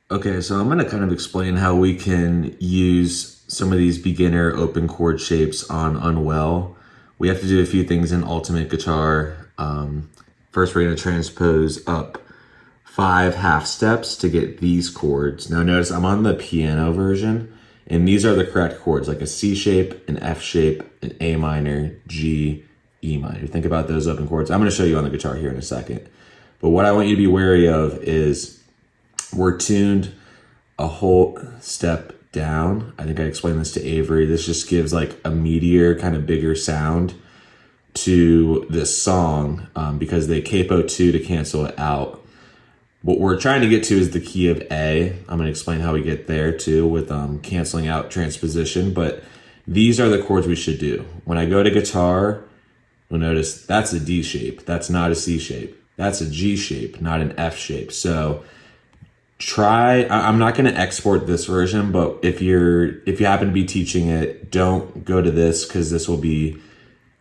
Okay, so I'm going to kind of explain how we can use some of these beginner open chord shapes on Unwell. We have to do a few things in Ultimate Guitar. First, we're going to transpose up 5 half steps to get these chords. Now notice I'm on the piano version, and these are the correct chords, like a C shape, an F shape, an A minor, G, E minor. Think about those open chords. I'm going to show you on the guitar here in a second. But what I want you to be wary of is we're tuned a whole step down. I think I explained this to Avery. This just gives like a meatier, kind of bigger sound to this song because they capo 2 to cancel it out. What we're trying to get to is the key of A. I'm going to explain how we get there too with canceling out transposition, but these are the chords we should do. When I go to guitar, you'll notice that's a D shape. That's not a C shape. That's a G shape, not an F shape. So I'm not going to export this version, but if you happen to be teaching it, don't go to this because this will be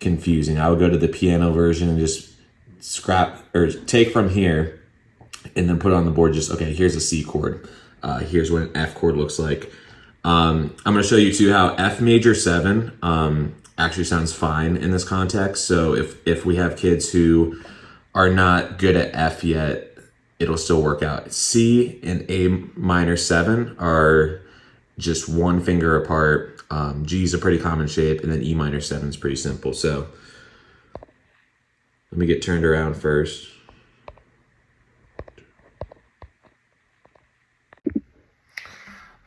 confusing. I would go to the piano version and just scrap or take from here and then put it on the board. Just, okay, here's a C chord. Here's what an F chord looks like. I'm going to show you too how F major 7 actually sounds fine in this context. So if we have kids who are not good at F yet, it'll still work out. C and A minor 7 are just one finger apart. G is a pretty common shape, and then E minor 7 is pretty simple. So let me get turned around first.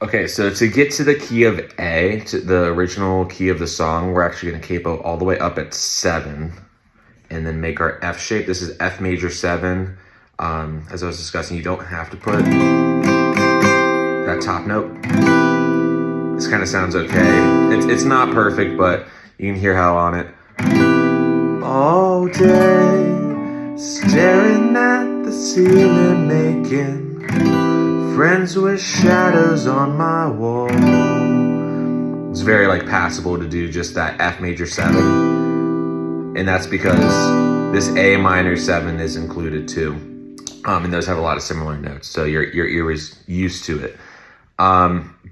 Okay, so to get to the key of A, to the original key of the song, we're actually going to capo all the way up at 7 and then make our F shape. This is F major 7. As I was discussing, you don't have to put that top note. This kind of sounds okay. It's not perfect, but you can hear how on it. All day, staring at the ceiling, making friends with shadows on my wall. It's very like passable to do just that F major 7. And that's because this A minor 7 is included too. And those have a lot of similar notes, so your ear is used to it.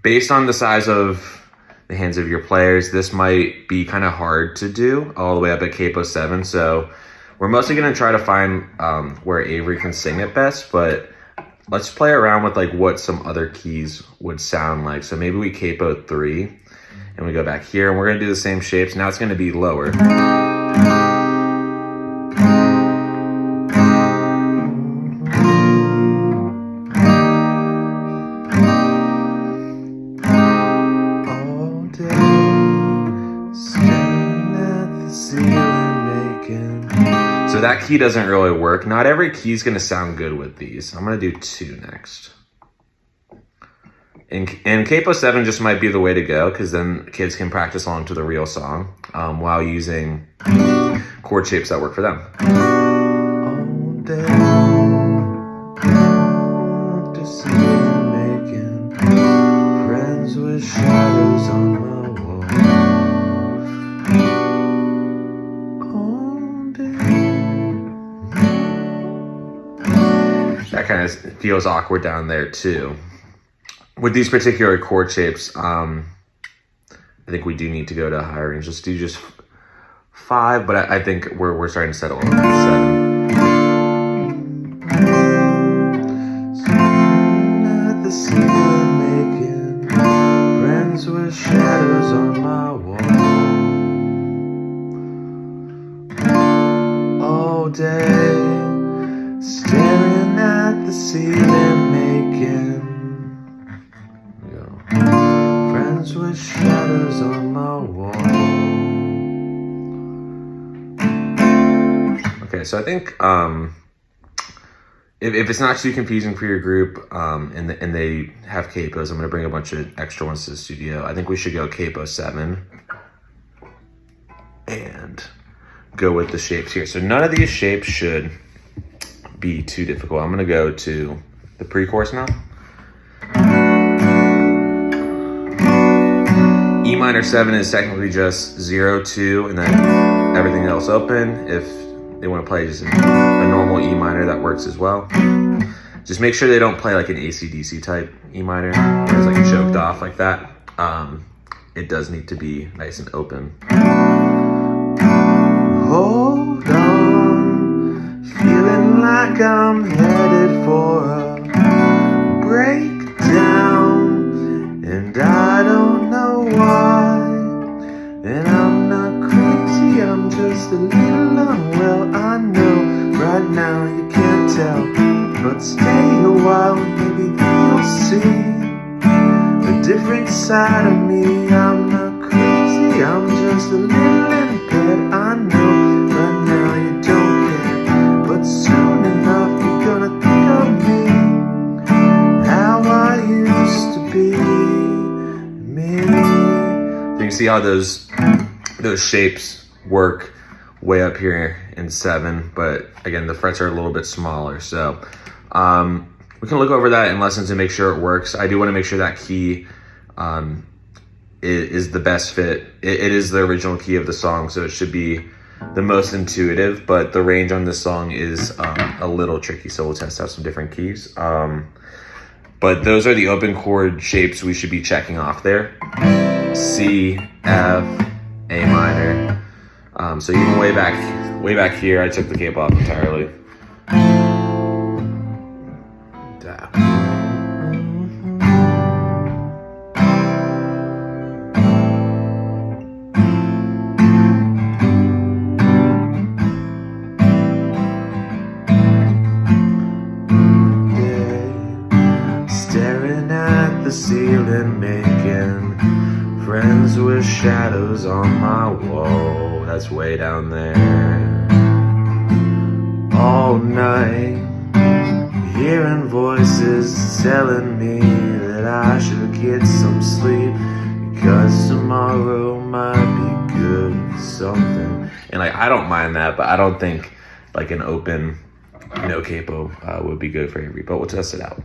Based on the size of the hands of your players, this might be kind of hard to do all the way up at capo 7. So we're mostly going to try to find where Avery can sing it best, but let's play around with like what some other keys would sound like. So maybe we capo 3 and we go back here, and we're going to do the same shapes. Now it's going to be lower. So that key doesn't really work. Not every key is going to sound good with these. I'm going to do 2 next. And capo 7 just might be the way to go because then kids can practice along to the real song while using chord shapes that work for them. All day, to see you making friends with shadows on my wall. That kind of feels awkward down there too. With these particular chord shapes, I think we do need to go to a higher range. Let's do just 5, but I think we're starting to settle on 7. At the ceiling, making friends with shadows on my wall. All day, staring at the ceiling, making friends with shadows on my wall. Okay, so I think if it's not too confusing for your group and they have capos, I'm going to bring a bunch of extra ones to the studio. I think we should go capo 7 and go with the shapes here. So none of these shapes should be too difficult. I'm going to go to the pre-chorus now. E minor 7 is technically just 0, 2, and then everything else open. If they want to play just a normal E minor, that works as well. Just make sure they don't play like an AC/DC type E minor. It's like choked off like that. It does need to be nice and open. Hold on, feeling like I'm headed for a breakdown, and I don't know why. And I'm not crazy, I'm just a little unwell. I know right now you can't tell, but stay a while, maybe you'll see a different side of me. I'm not crazy, I'm just a little impaired. I know right now you don't care, but soon enough you're gonna think of me, how I used to be, me. You can see how those shapes work way up here in 7, but again, the frets are a little bit smaller. So we can look over that in lessons and make sure it works. I do want to make sure that key is the best fit. It is the original key of the song, so it should be the most intuitive, but the range on this song is a little tricky, so we'll test out some different keys. But those are the open chord shapes we should be checking off there. C, F, A minor. So even way back here, I took the capo off entirely. Staring at the ceiling, making friends with shadows on my wall. That's way down there. All night, hearing voices telling me that I should get some sleep, because tomorrow might be good for something. And like, I don't mind that, but I don't think like an open no capo would be good for Avery, but we'll test it out.